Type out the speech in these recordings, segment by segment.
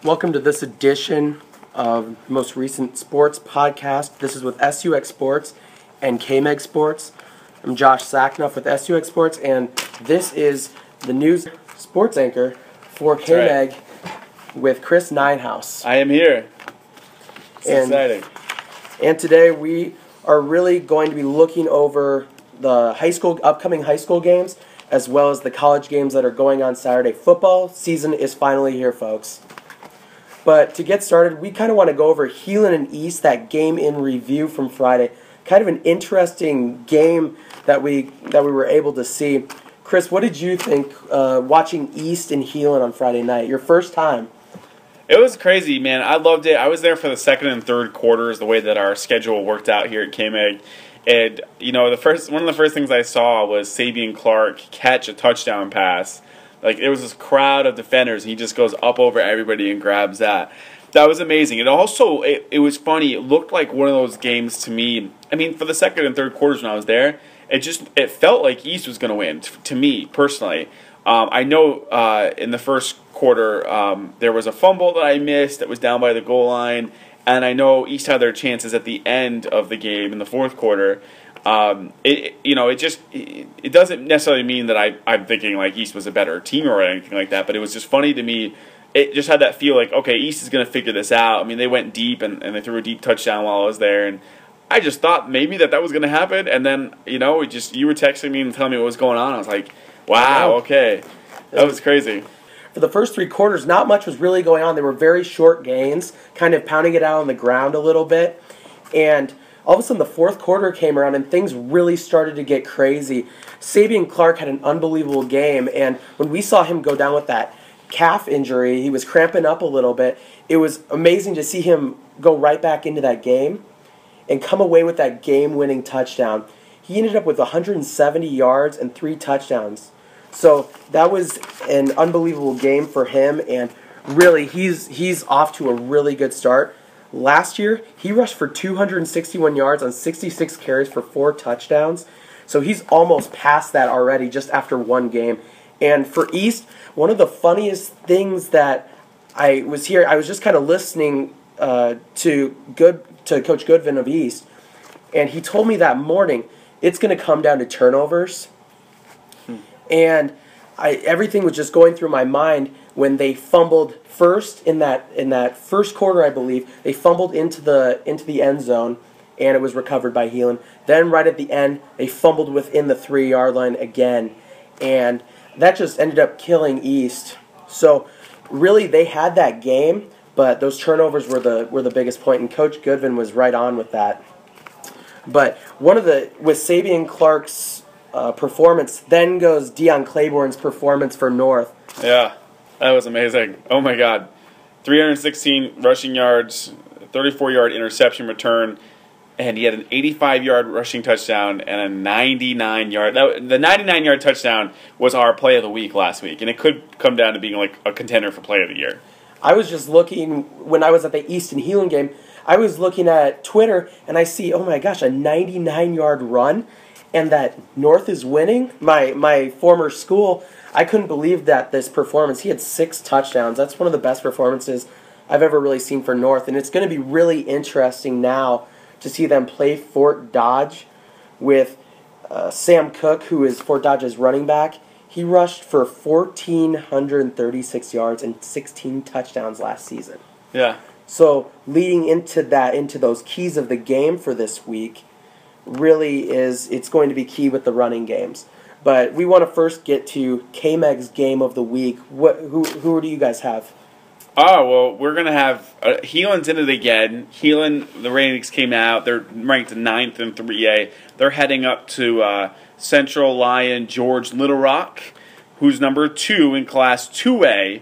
Welcome to this edition of most recent sports podcast. This is with SUX Sports and KMEG Sports. I'm Josh Sacknuff with SUX Sports, and this is the news sports anchor for KMEG with Chris Ninehouse. I am here. It's exciting. And today we are really going to be looking over the upcoming high school games, as well as the college games that are going on Saturday. Football season is finally here, folks. But to get started, we kind of want to go over Heelan and East, that game in review from Friday. Kind of an interesting game that we were able to see. Chris, what did you think watching East and Heelan on Friday night? Your first time. It was crazy, man. I loved it. I was there for the second and third quarters, the way that our schedule worked out here at KMEG. And, you know, one of the first things I saw was Sabian Clark catch a touchdown pass. Like, there was this crowd of defenders, and he just goes up over everybody and grabs that. That was amazing. And also, it was funny. It looked like one of those games to me. I mean, for the second and third quarters when I was there, it felt like East was going to win, to me, personally. I know in the first quarter there was a fumble that I missed that was down by the goal line, and I know East had their chances at the end of the game in the fourth quarter. It doesn't necessarily mean that I'm thinking like East was a better team or anything like that, but it was just funny to me. It just had that feel like, okay, East is going to figure this out. I mean, they went deep and they threw a deep touchdown while I was there, and I just thought maybe that was going to happen. And then, you were texting me and telling me what was going on. I was like, wow, okay. That was crazy. For the first three quarters, not much was really going on. They were very short gains, kind of pounding it out on the ground a little bit. And all of a sudden, the fourth quarter came around, and things really started to get crazy. Sabian Clark had an unbelievable game, and when we saw him go down with that calf injury, he was cramping up a little bit. It was amazing to see him go right back into that game and come away with that game-winning touchdown. He ended up with 170 yards and 3 touchdowns. So that was an unbelievable game for him, and really, he's off to a really good start. Last year, he rushed for 261 yards on 66 carries for 4 touchdowns. So he's almost past that already just after one game. And for East, one of the funniest things that I was just kind of listening to Coach Goodvin of East, and he told me that morning it's going to come down to turnovers. And everything was just going through my mind when they fumbled first in that first quarter, I believe. They fumbled into the end zone, and it was recovered by Heelan. Then right at the end, they fumbled within the 3-yard line again, and that just ended up killing East. So really, they had that game, but those turnovers were the biggest point, and Coach Goodvin was right on with that. But with Sabian Clark's performance, then goes Deion Claiborne's performance for North. Yeah, that was amazing. Oh my God, 316 rushing yards, 34-yard interception return, and he had an 85-yard rushing touchdown and a 99-yard. The 99-yard touchdown was our play of the week last week, and it could come down to being like a contender for play of the year. I was just looking when I was at the East and Heelan game. I was looking at Twitter, and I see, oh my gosh, a 99-yard run. And that North is winning, my former school. I couldn't believe that this performance. He had 6 touchdowns. That's one of the best performances I've ever really seen for North. And it's going to be really interesting now to see them play Fort Dodge with Sam Cook, who is Fort Dodge's running back. He rushed for 1,436 yards and 16 touchdowns last season. Yeah. So leading into those keys of the game for this week, really it's going to be key with the running games. But we want to first get to KMEG's game of the week. Who do you guys have? Oh, well, we're going to have Heelan's in it again. Heelan, the ratings came out. They're ranked 9th in 3A. They're heading up to Central Lyon George Little Rock, who's number 2 in Class 2A.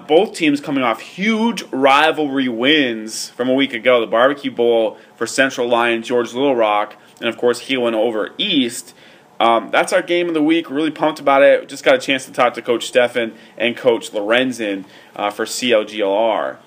Both teams coming off huge rivalry wins from a week ago. The Barbecue Bowl for Central Lyon George Little Rock, and of course Heelan over East. That's our game of the week. Really pumped about it. Just got a chance to talk to Coach Stefan and Coach Lorenzen for CLGLR.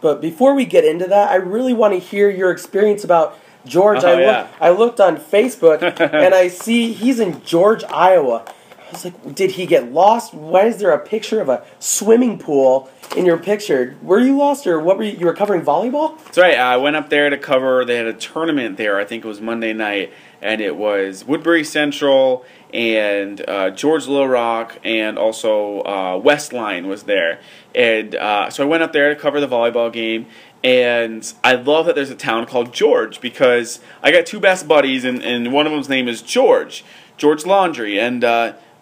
But before we get into that, I really want to hear your experience about George. I looked on Facebook, and I see he's in George, Iowa. was like, did he get lost? Why is there a picture of a swimming pool in your picture? Were you lost, or what were you were covering volleyball? That's right. I went up there to cover. They had a tournament there. I think it was Monday night, and it was Woodbury Central and George Little Rock, and also Westline was there. And so I went up there to cover the volleyball game. And I love that there's a town called George, because I got two best buddies, and one of them's name is George Laundry. And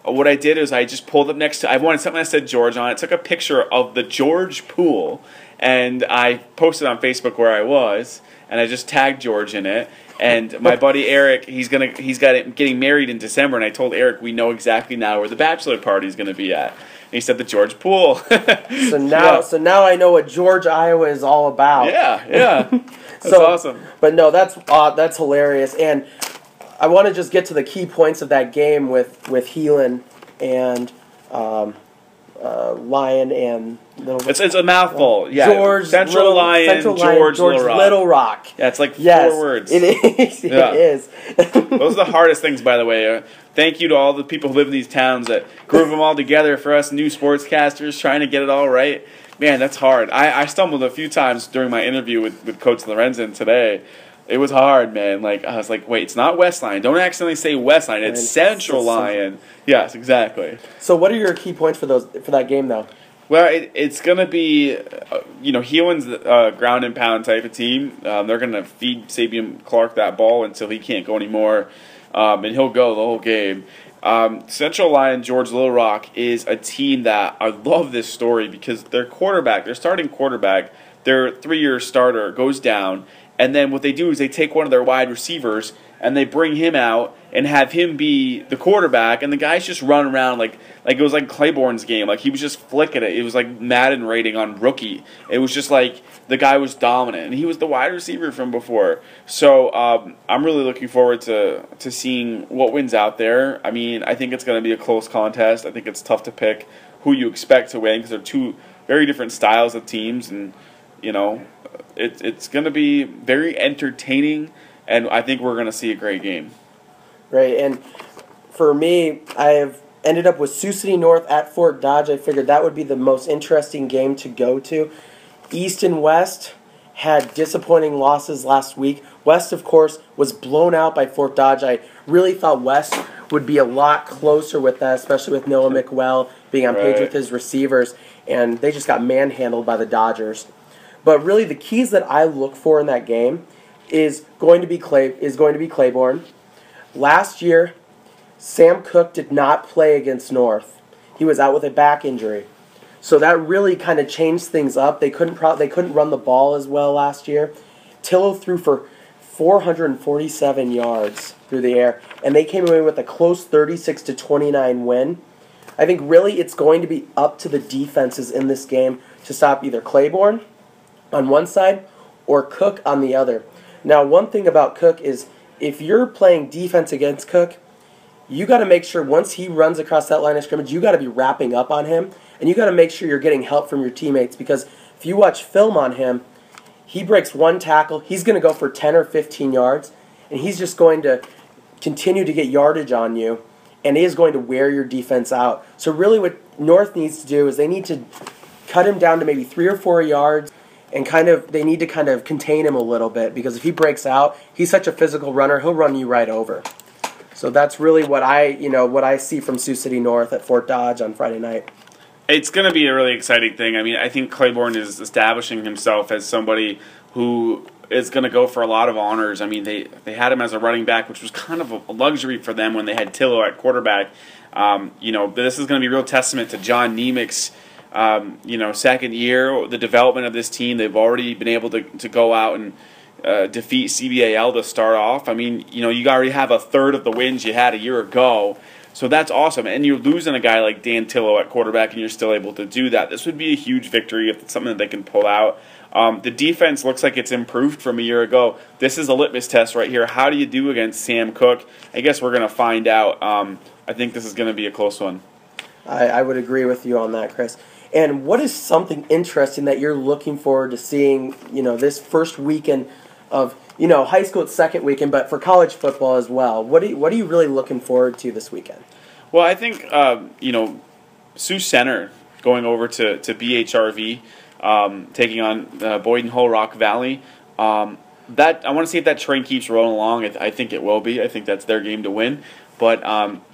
what I did is I just pulled up next to, I wanted something that said George on it, took a picture of the George pool, and I posted on Facebook where I was, and I just tagged George in it. And my buddy Eric, he's getting married in December, and I told Eric we know exactly now where the bachelor party is going to be at. And he said the George Pool. So now I know what George, Iowa is all about. Yeah. That's awesome. But no, that's hilarious. And I want to just get to the key points of that game with Heelan and Lion and It's a mouthful. Yeah. George Central Lion, George Little Rock. Yeah, it's like 4 words. It is. Yeah. It is. Those are the hardest things, by the way. Thank you to all the people who live in these towns that groove them all together for us new sportscasters trying to get it all right. Man, that's hard. I stumbled a few times during my interview with Coach Lorenzen today. It was hard, man. Like, I was like, wait, it's not Westline. Don't accidentally say Westline. It's Central Lion. Yes, exactly. So what are your key points for that game, though? Well, it's going to be, Heelan's a ground and pound type of team. They're going to feed Sabian Clark that ball until he can't go anymore, and he'll go the whole game. Central Lion, George Little Rock is a team that I love this story because their starting quarterback, their 3-year starter goes down, and then what they do is they take one of their wide receivers and they bring him out and have him be the quarterback, and the guys just run around like it was like Claiborne's game. Like, he was just flicking it. It was like Madden rating on rookie. It was just like the guy was dominant, and he was the wide receiver from before. So I'm really looking forward to seeing what wins out there. I mean, I think it's going to be a close contest. I think it's tough to pick who you expect to win because they're two very different styles of teams, and it's going to be very entertaining, and I think we're going to see a great game. Right, and for me, I have ended up with Sioux City North at Fort Dodge. I figured that would be the most interesting game to go to. East and West had disappointing losses last week. West, of course, was blown out by Fort Dodge. I really thought West would be a lot closer with that, especially with Noah McWell being on page with his receivers, and they just got manhandled by the Dodgers. But really, the keys that I look for in that game is going to be Claiborne. Last year, Sam Cook did not play against North. He was out with a back injury. So that really kind of changed things up. They couldn't run the ball as well last year. Tillo threw for 447 yards through the air, and they came away with a close 36-29 win. I think really it's going to be up to the defenses in this game to stop either Claiborne on one side or Cook on the other. Now, one thing about Cook is if you're playing defense against Cook, you got to make sure once he runs across that line of scrimmage, you got to be wrapping up on him, and you got to make sure you're getting help from your teammates, because if you watch film on him, he breaks one tackle, he's going to go for 10 or 15 yards, and he's just going to continue to get yardage on you, and he is going to wear your defense out. So really what North needs to do is they need to cut him down to maybe 3 or 4 yards, and they need to kind of contain him a little bit, because if he breaks out, he's such a physical runner, he'll run you right over. So that's really what I see from Sioux City North at Fort Dodge on Friday night. It's going to be a really exciting thing. I mean, I think Claiborne is establishing himself as somebody who is going to go for a lot of honors. I mean, they had him as a running back, which was kind of a luxury for them when they had Tillo at quarterback. This is going to be a real testament to John Nemec's second year, the development of this team. They've already been able to go out and defeat CBAL to start off. I mean, you already have a third of the wins you had a year ago, so that's awesome. And you're losing a guy like Dan Tillo at quarterback, and you're still able to do that. This would be a huge victory if it's something that they can pull out. The defense looks like it's improved from a year ago. This is a litmus test right here. How do you do against Sam Cook? I guess we're going to find out. I think this is going to be a close one. I would agree with you on that, Chris. And what is something interesting that you're looking forward to seeing, this first weekend of, high school, it's second weekend, but for college football as well? What are you really looking forward to this weekend? Well, I think Sioux Center going over to BHRV, taking on Boyden Hull Rock Valley. That I want to see if that train keeps rolling along. I think it will be. I think that's their game to win. But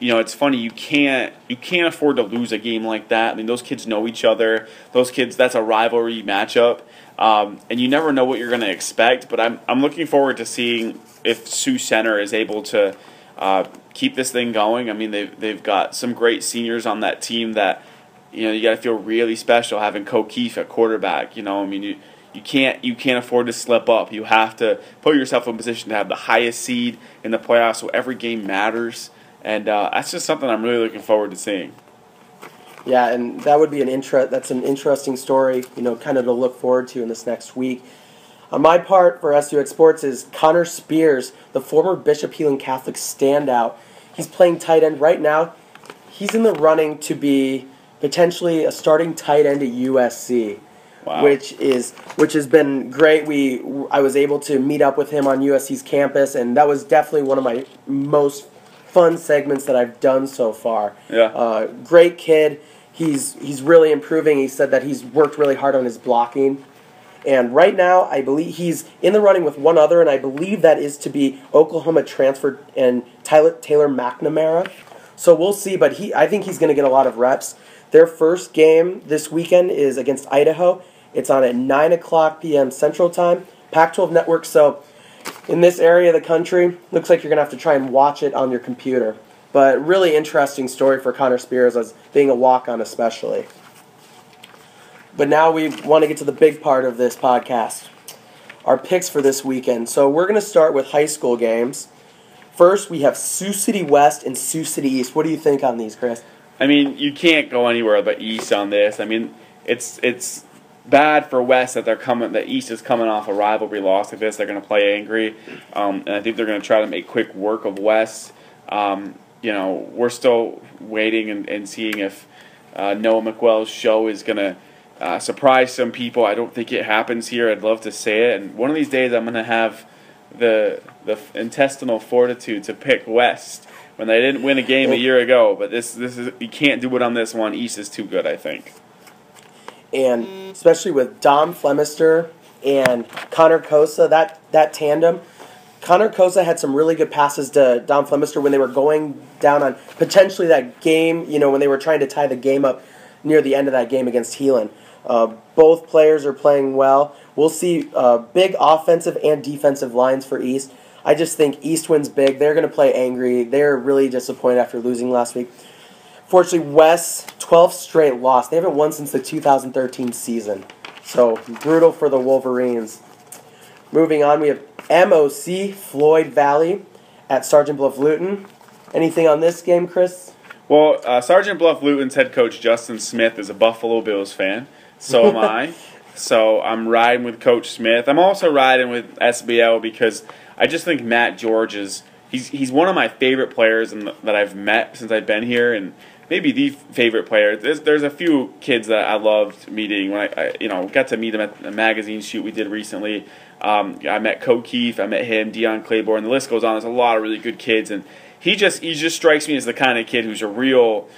it's funny. You can't afford to lose a game like that. I mean, those kids know each other. Those kids, that's a rivalry matchup, and you never know what you're going to expect. But I'm looking forward to seeing if Sioux Center is able to keep this thing going. I mean, they've got some great seniors on that team that you got to feel really special having Keefe at quarterback. I mean, you can't afford to slip up. You have to put yourself in a position to have the highest seed in the playoffs, so every game matters. And that's just something I'm really looking forward to seeing. Yeah, and that would be that's an interesting story, kind of to look forward to in this next week. On my part for SUX Sports is Connor Spears, the former Bishop Healing Catholic standout. He's playing tight end right now. He's in the running to be potentially a starting tight end at USC. Wow. Which has been great. I was able to meet up with him on USC's campus, and that was definitely one of my most fun segments that I've done so far. Yeah. Great kid. He's really improving. He said that he's worked really hard on his blocking. And right now, I believe he's in the running with one other, and I believe that is to be Oklahoma transfer and Taylor McNamara. So we'll see, but I think he's going to get a lot of reps. Their first game this weekend is against Idaho. It's on at 9 o'clock p.m. Central Time, Pac-12 Network. So in this area of the country, looks like you're going to have to try and watch it on your computer. But really interesting story for Connor Spears as being a walk-on especially. But now we want to get to the big part of this podcast, our picks for this weekend. So we're going to start with high school games. First, we have Sioux City West and Sioux City East. What do you think on these, Chris? I mean, you can't go anywhere but East on this. I mean, it's bad for West that East is coming off a rivalry loss like this. They're going to play angry, and I think they're going to try to make quick work of West. We're still waiting and seeing if Noah McWell's show is going to surprise some people. I don't think it happens here. I'd love to say it, and one of these days I'm going to have the intestinal fortitude to pick West when they didn't win a game a year ago. But this is, you can't do it on this one. East is too good, I think. And especially with Dom Flemister and Connor Kosa, that tandem. Connor Kosa had some really good passes to Dom Flemister when they were going down on potentially that game, when they were trying to tie the game up near the end of that game against Heelan. Both players are playing well. We'll see big offensive and defensive lines for East. I just think East wins big. They're going to play angry. They're really disappointed after losing last week. Fortunately, West, 12th straight loss. They haven't won since the 2013 season. So, brutal for the Wolverines. Moving on, we have MOC, Floyd Valley, at Sergeant Bluff Luton. Anything on this game, Chris? Well, Sergeant Bluff Luton's head coach, Justin Smith, is a Buffalo Bills fan. So am I. So I'm riding with Coach Smith. I'm also riding with SBL because I just think Matt George he's one of my favorite players that I've met since I've been here, and maybe the favorite player. There's a few kids that I loved meeting when I got to meet them at a magazine shoot we did recently. I met Keefe, I met him, Deion Claiborne, the list goes on. There's a lot of really good kids, and he just strikes me as the kind of kid who's a real,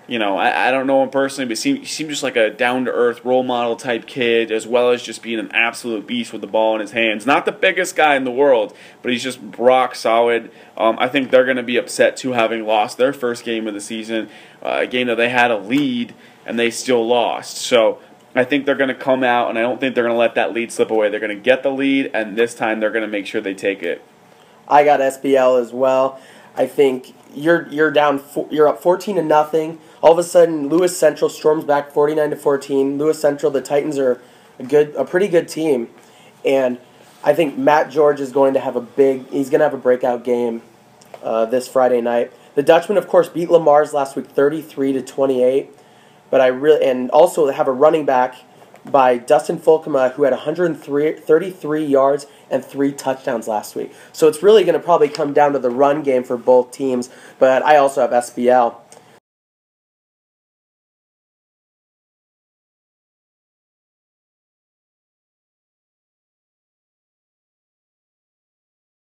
I don't know him personally, but he seems just like a down-to-earth role model type kid, as well as just being an absolute beast with the ball in his hands. Not the biggest guy in the world, but he's just rock solid. I think they're going to be upset too, having lost their first game of the season, a game that they had a lead and they still lost. So I think they're going to come out, and I don't think they're going to let that lead slip away. They're going to get the lead, and this time they're going to make sure they take it. I got SBL as well. I think you're down. You're up 14-0. All of a sudden, Lewis Central storms back 49-14. Lewis Central, the Titans are a pretty good team, and I think Matt George is going to have he's going to have a breakout game this Friday night. The Dutchmen, of course, beat Lamar's last week 33-28, but and also have a running back by Dustin Fulkema, who had 133 yards and 3 touchdowns last week. So it's really going to probably come down to the run game for both teams, but I also have SBL.